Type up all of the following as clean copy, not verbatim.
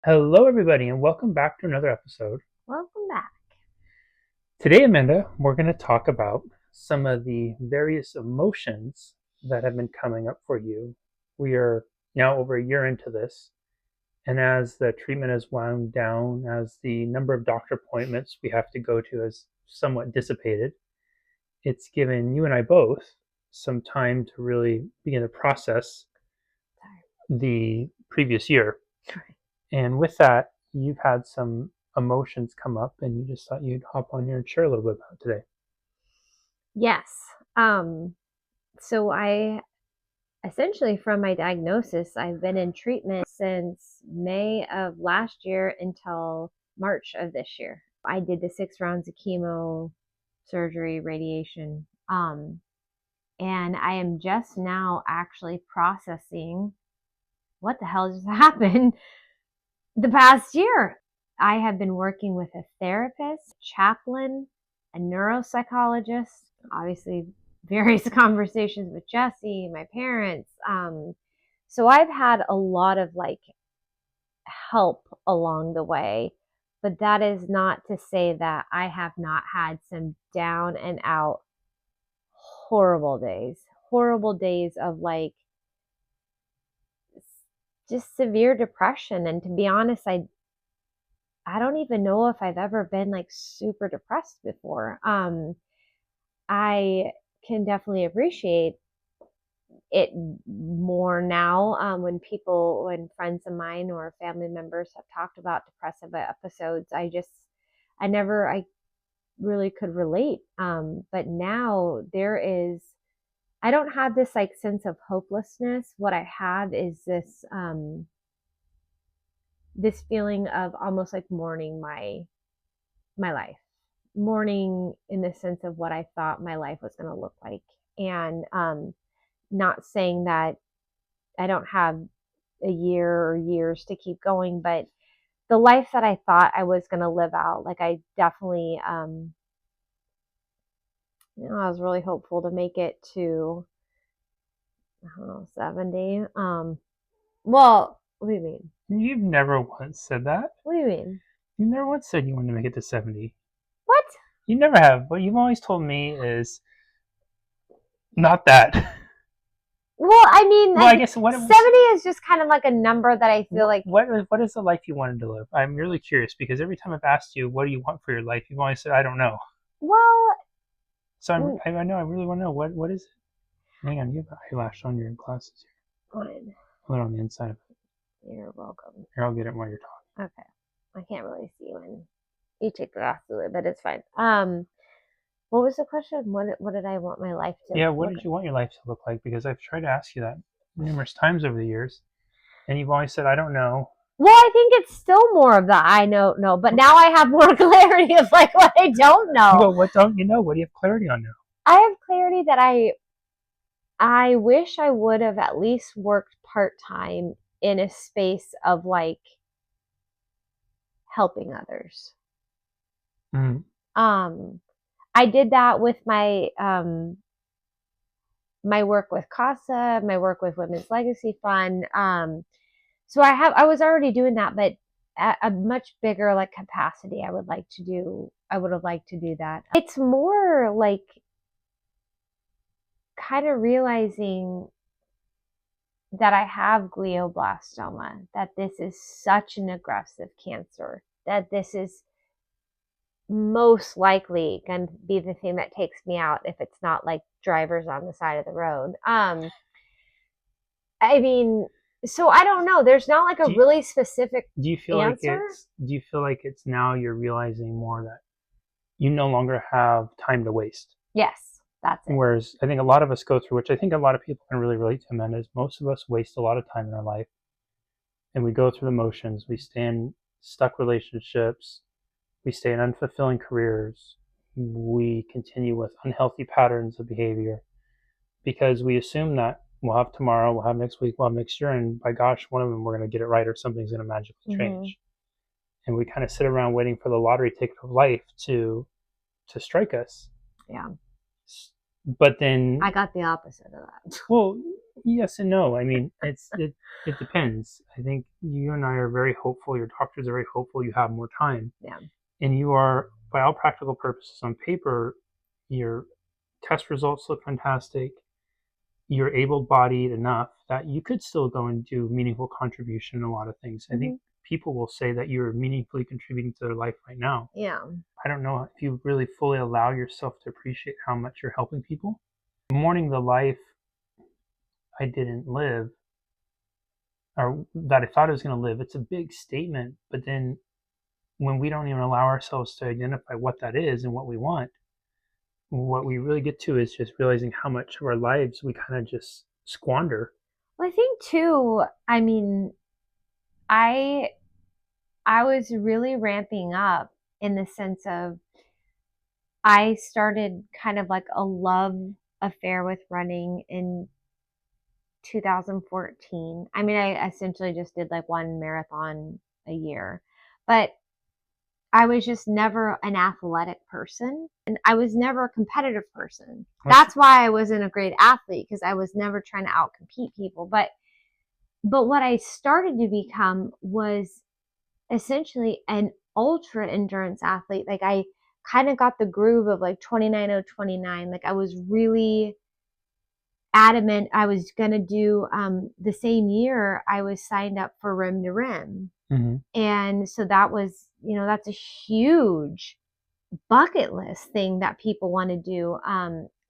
Hello, everybody, and welcome back to another episode. Welcome back. Today, Amanda, we're going to talk about some of the various emotions that have been coming up for you. We are now over a year into this, and as the treatment has wound down, as the number of doctor appointments we have to go to has somewhat dissipated, it's given you and I both some time to really begin to process the previous year. Sorry. And with that, you've had some emotions come up, and you just thought you'd hop on here and share a little bit about it today. Yes. Um, so I essentially from my diagnosis, I've been in treatment since May of last year until March of this year. I did the 6 rounds of chemo, surgery, radiation. And I am just now actually processing what the hell just happened the past year. I have been working with a therapist, chaplain, a neuropsychologist, obviously various conversations with Jesse, my parents. So I've had a lot of help along the way, but that is not to say that I have not had some down and out horrible days of just severe depression. And to be honest, I don't even know if I've ever been super depressed before. I can definitely appreciate it more now when friends of mine or family members have talked about depressive episodes. I really could relate. But now I don't have this sense of hopelessness. What I have is this feeling of almost like mourning my life, mourning in the sense of what I thought my life was going to look like. And not saying that I don't have a year or years to keep going, but the life that I thought I was going to live out, I definitely, I was really hopeful to make it to, I don't know, 70. Well, what do you mean? You've never once said that. What do you mean? You never once said you wanted to make it to 70. What? You never have. What you've always told me is not that. Well, I mean, Well, I guess 70 is just kind of like a number that I feel like. what is the life you wanted to live? I'm really curious because every time I've asked you what do you want for your life, you've always said I don't know. Well, So I know I really want to know what is it. Hang on, you have eyelash on your glasses here. fine. Put it on the inside of it. You're welcome. Here, I'll get it while you're talking. Okay. I can't really see when you take the glasses away, but it's fine. What was the question? What did I want my life to Yeah, what look did like? you want your life to look like? Because I've tried to ask you that numerous times over the years, and you've always said, I don't know. Well, I think it's still more of the I don't know, but now I have more clarity of what I don't know. Well, what don't you know? What do you have clarity on now? I have clarity that I wish I would have at least worked part-time in a space of helping others. Mm. I did that with my work with CASA, my work with Women's Legacy Fund. So I was already doing that, but at a much bigger capacity. I would have liked to do that. It's more kind of realizing that I have glioblastoma, that this is such an aggressive cancer, that this is most likely going to be the thing that takes me out if it's not drivers on the side of the road. I mean, so I don't know. There's not a really specific do you feel answer. do you feel like it's now you're realizing more that you no longer have time to waste? Yes, that's it. Whereas I think a lot of us go through, which I think a lot of people can really relate to, Amanda, is most of us waste a lot of time in our life, and we go through the motions. We stay in stuck relationships. We stay in unfulfilling careers. We continue with unhealthy patterns of behavior because we assume that we'll have tomorrow, we'll have next week, we'll have next year, and by gosh, one of them we're going to get it right or something's going to magically change. And we kind of sit around waiting for the lottery ticket of life to strike us. Yeah. But then, I got the opposite of that. well, yes and no. I mean, it depends. I think you and I are very hopeful. Your doctors are very hopeful. You have more time, Yeah. and you are, by all practical purposes, on paper, your test results look fantastic. You're able-bodied enough that you could still go and do meaningful contribution in a lot of things. I think people will say that you're meaningfully contributing to their life right now. Yeah. I don't know if you really fully allow yourself to appreciate how much you're helping people. Mourning the life I didn't live, or that I thought I was going to live, it's a big statement. But then when we don't even allow ourselves to identify what that is and what we want, what we really get to is just realizing how much of our lives we kind of just squander. Well, I think too, I mean, I I was really ramping up in the sense of I started kind of like a love affair with running in 2014. I mean, I essentially just did like one marathon a year, but I was just never an athletic person and I was never a competitive person. That's why I wasn't a great athlete because I was never trying to outcompete people. But what I started to become was essentially an ultra endurance athlete. Like I kind of got the groove of like 29:029. Like I was really adamant I was going to do the same year I was signed up for rim to rim. Mm-hmm. And so that was, that's a huge bucket list thing that people want to do.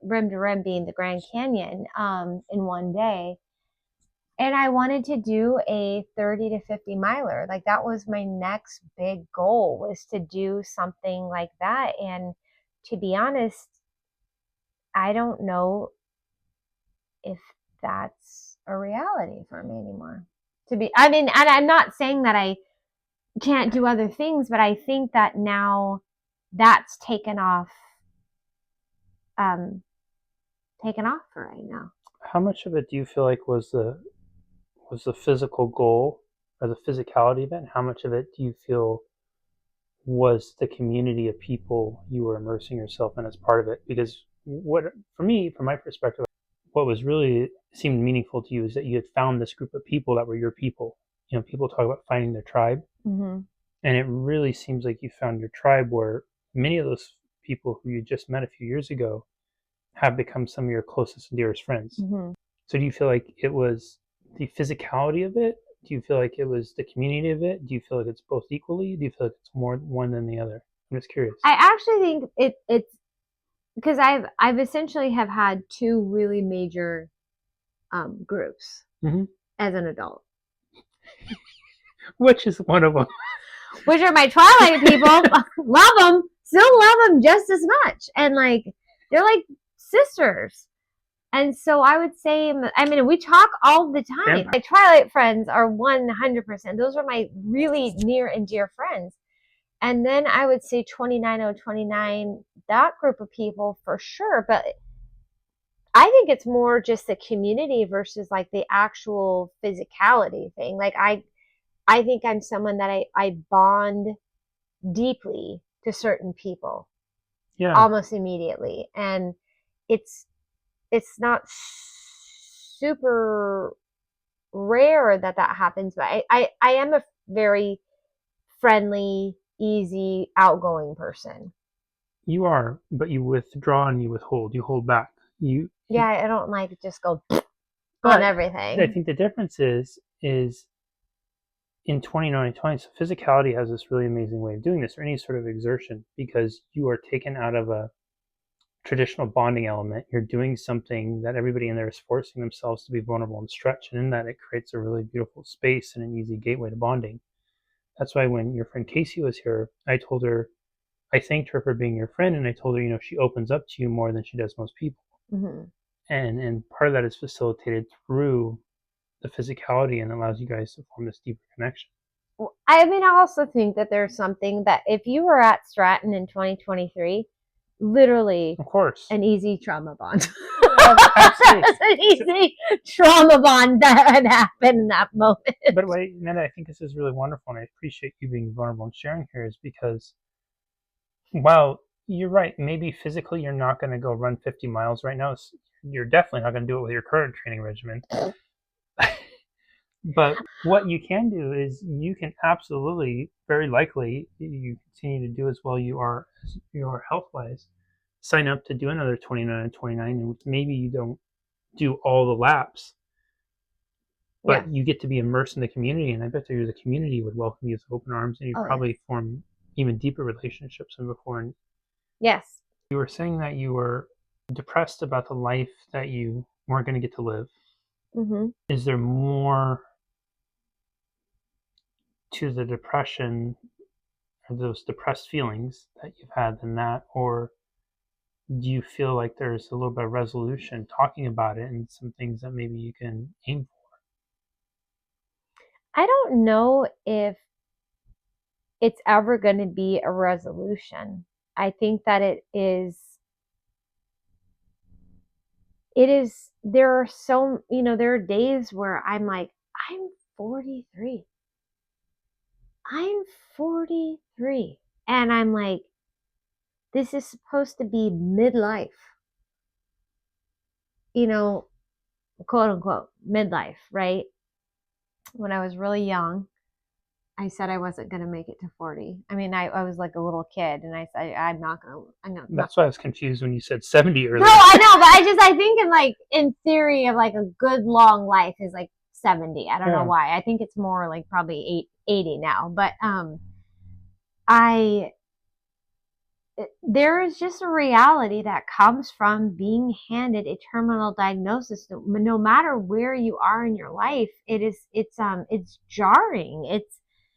Rim to rim being the Grand Canyon in one day. And I wanted to do a 30 to 50 miler. Like that was my next big goal, was to do something like that. And to be honest, I don't know if that's a reality for me anymore. I mean, and I'm not saying that I can't do other things, but I think that now that's um, taken off for right now. How much of it do you feel like was the physical goal or the physicality of it? And how much of it do you feel was the community of people you were immersing yourself in as part of it? Because what, for me, from my perspective, what was really seemed meaningful to you is that you had found this group of people that were your people. You know, people talk about finding their tribe, Mm-hmm. and it really seems like you found your tribe where many of those people who you just met a few years ago have become some of your closest and dearest friends. Mm-hmm. So do you feel like it was the physicality of it? Do you feel like it was the community of it? Do you feel like it's both equally? Do you feel like it's more one than the other? I'm just curious. I actually think it's because I've essentially have had two really major groups Mm-hmm. as an adult, Which is one of them. which are my Twilight people. Love them, still love them just as much, and like they're like sisters. And so I would say, I mean, we talk all the time. Yeah. My Twilight friends are 100%. Those are my really near and dear friends. And then I would say 29029, that group of people for sure. But I think it's more just the community versus like the actual physicality thing. Like I think I'm someone that I bond deeply to certain people Yeah. almost immediately. And it's it's not super rare that happens, but I am a very friendly, easy, outgoing person. You are, but you withdraw and you withhold. You hold back. Yeah, I don't like just go on But I everything. think the difference is in 2020, so physicality has this really amazing way of doing this, or any sort of exertion, because you are taken out of a traditional bonding element. You're doing something that everybody in there is forcing themselves to be vulnerable and stretch, and in that it creates a really beautiful space and an easy gateway to bonding. That's why when your friend Casey was here, I thanked her for being your friend, and I told her, she opens up to you more than she does most people, Mm-hmm. and part of that is facilitated through the physicality and allows you guys to form this deeper connection. I mean, I also think that there's something that if you were at Stratton in 2023, literally Of course. an easy trauma bond. Absolutely. An easy trauma bond that had happened in that moment. But wait, Netta, I think this is really wonderful, and I appreciate you being vulnerable and sharing here, is because while you're right. Maybe physically you're not going to go run 50 miles right now. You're definitely not going to do it with your current training regimen. But what you can do is you can absolutely, very likely, you continue to do as well as you are health wise. Sign up to do another 29 and 29, and maybe you don't do all the laps, Yeah. but you get to be immersed in the community. And I bet the community would welcome you with open arms, and you Oh, yes. probably form even deeper relationships than before. And Yes. you were saying that you were depressed about the life that you weren't going to get to live. Mm-hmm. Is there more to the depression or those depressed feelings that you've had than that? Or do you feel like there's a little bit of resolution talking about it and some things that maybe you can aim I don't know if it's ever going to be a resolution. I think that there are there are days where I'm like, I'm 43. I'm 43. And I'm like, this is supposed to be midlife, you know, quote unquote, midlife, right? When I was really young, I said I wasn't going to make it to 40. I mean, I was like a little kid and I said, I'm for? not. That's why I was confused when you said 70 No, earlier. I know, but I think in theory of like a good long life is like 70. I don't know Yeah. why. I think it's more like probably 80 now, but, I, there is just a reality that comes from being handed a terminal diagnosis. No matter where you are in your life, it's jarring.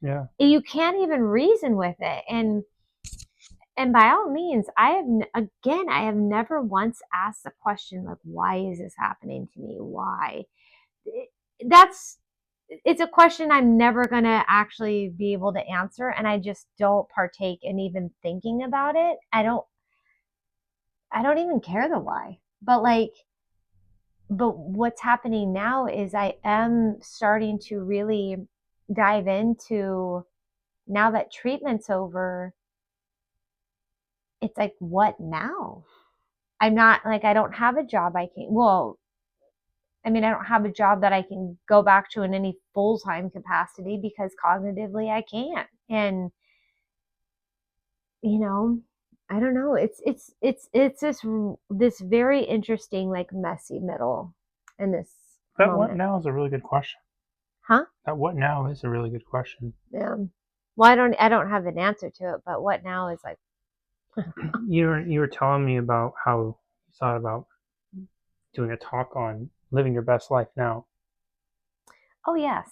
Yeah. You can't even reason with it. And by all means, I have never once asked the question like, why is this happening to me? Why? That's it's a question I'm never going to actually be able to answer, and I just don't partake in even thinking about it. I don't even care the why. But what's happening now is I am starting to really dive into, now that treatment's over, it's like, what now? I'm not like, I don't have a job I don't have a job that I can go back to in any full time capacity because cognitively I can't. And, you know, I don't know. It's this very interesting, like messy middle in this That what moment. now is a really good question. Huh? That what now is a really good question. Yeah. Well, I don't have an answer to it, but what now is like, You were telling me about how you thought about doing a talk on living your best life now, oh yes.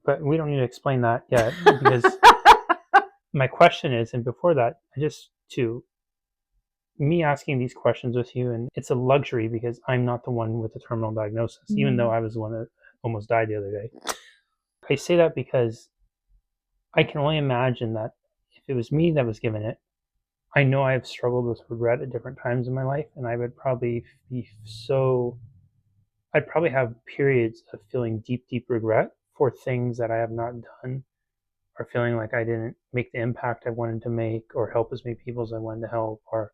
but we don't need to explain that yet because my question is, and before that, I just to me asking these questions with you, and it's a luxury because I'm not the one with the terminal diagnosis, even though I was the one that almost died the other day. I say that because I can only imagine that if it was me that was given it, I know I have struggled with regret at different times in my life, and I would probably be so. I'd probably have periods of feeling deep, deep regret for things that I have not done, or feeling like I didn't make the impact I wanted to make, or help as many people as I wanted to help, or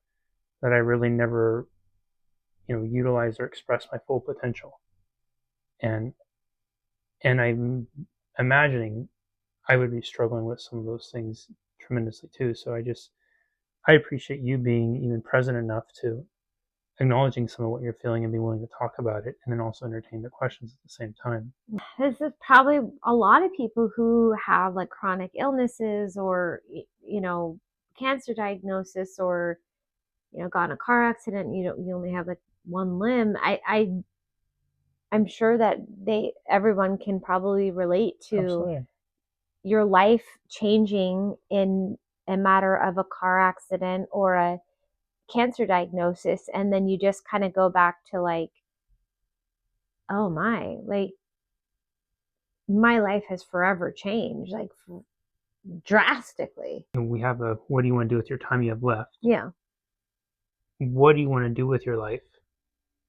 that I really never, utilize or express my full potential. And I'm imagining I would be struggling with some of those things tremendously too. So I appreciate you being even present enough to acknowledging some of what you're feeling and be willing to talk about it, and then also entertain the questions at the same time. This is probably a lot of people who have like chronic illnesses or, cancer diagnosis, or, got in a car accident. You only have like one limb. I'm sure that everyone can probably relate to Absolutely. your life changing in a matter of a car accident or a cancer diagnosis. And then you just kind of go back to like, oh my, like my life has forever changed, like drastically. And we have a what do you want to do with your time you have left? Yeah. What do you want to do with your life?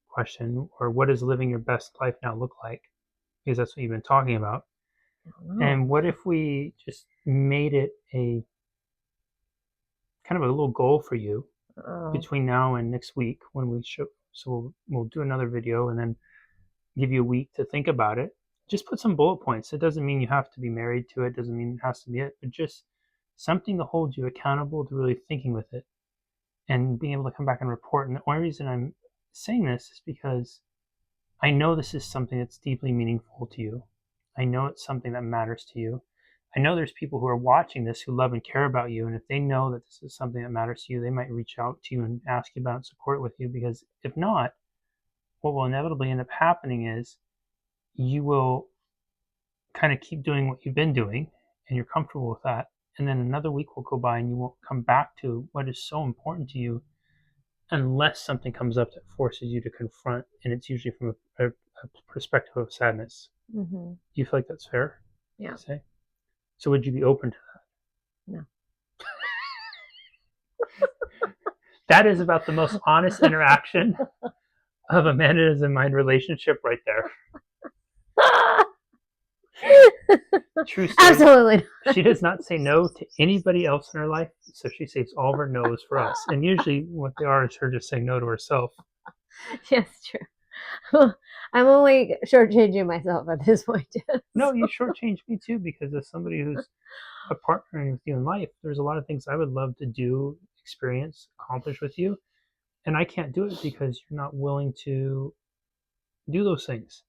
Question. Or what does living your best life now look like? Because that's what you've been talking about. And what if we just made it a kind of a little goal for you Oh. between now and next week when we show. So we'll do another video and then give you a week to think about it. Just put some bullet points. It doesn't mean you have to be married to it. Doesn't mean it has to be it, but just something to hold you accountable to really thinking with it and being able to come back and report. And the only reason I'm saying this is because I know this is something that's deeply meaningful to you. I know it's something that matters to you. I know there's people who are watching this who love and care about you. And if they know that this is something that matters to you, they might reach out to you and ask you about it and support it with you. Because if not, what will inevitably end up happening is you will kind of keep doing what you've been doing and you're comfortable with that. And then another week will go by and you won't come back to what is so important to you unless something comes up that forces you to confront. And it's usually from a perspective of sadness. Mm-hmm. Do you feel like that's fair Yeah. to say? So would you be open to that? No. That is about the most honest interaction of Amanda's and mine relationship right there. True story. Absolutely not. She does not say no to anybody else in her life, so she saves all of her no's for us. And usually what they are is her just saying no to herself. Yes, true. I'm only shortchanging myself at this point. No, you shortchange me too, because as somebody who's a partnering with you in life, there's a lot of things I would love to do, experience, accomplish with you. And I can't do it because you're not willing to do those things.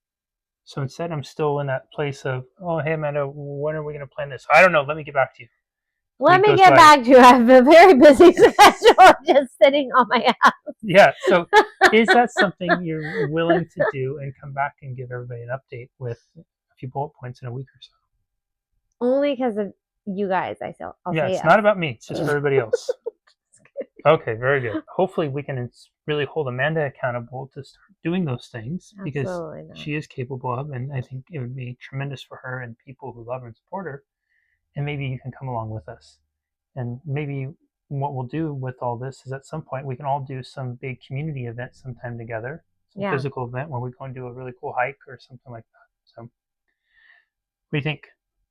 So instead, I'm still in that place of, oh, hey, Amanda, when are we going to plan this? I don't know. Let me get back to you. Let Week me goes get by. back to you. I have a very busy schedule just sitting on my ass. Yeah. So is that something you're willing to do and come back and give everybody an update with a few bullet points in a week or so? Only because of you guys, I'll Yeah, say it's yes. not about me. It's just for everybody else. Okay, very good. Hopefully we can really hold Amanda accountable to start doing those things because Absolutely not. she is capable of, and I think it would be tremendous for her and people who love her and support her. And maybe you can come along with us. And maybe what we'll do with all this is at some point we can all do some big community event sometime together, some Yeah. physical event where we go and do a really cool hike or something like that. So, what do you think?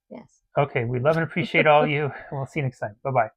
Yes. Okay, we love and appreciate all of you. We'll see you next time. Bye bye.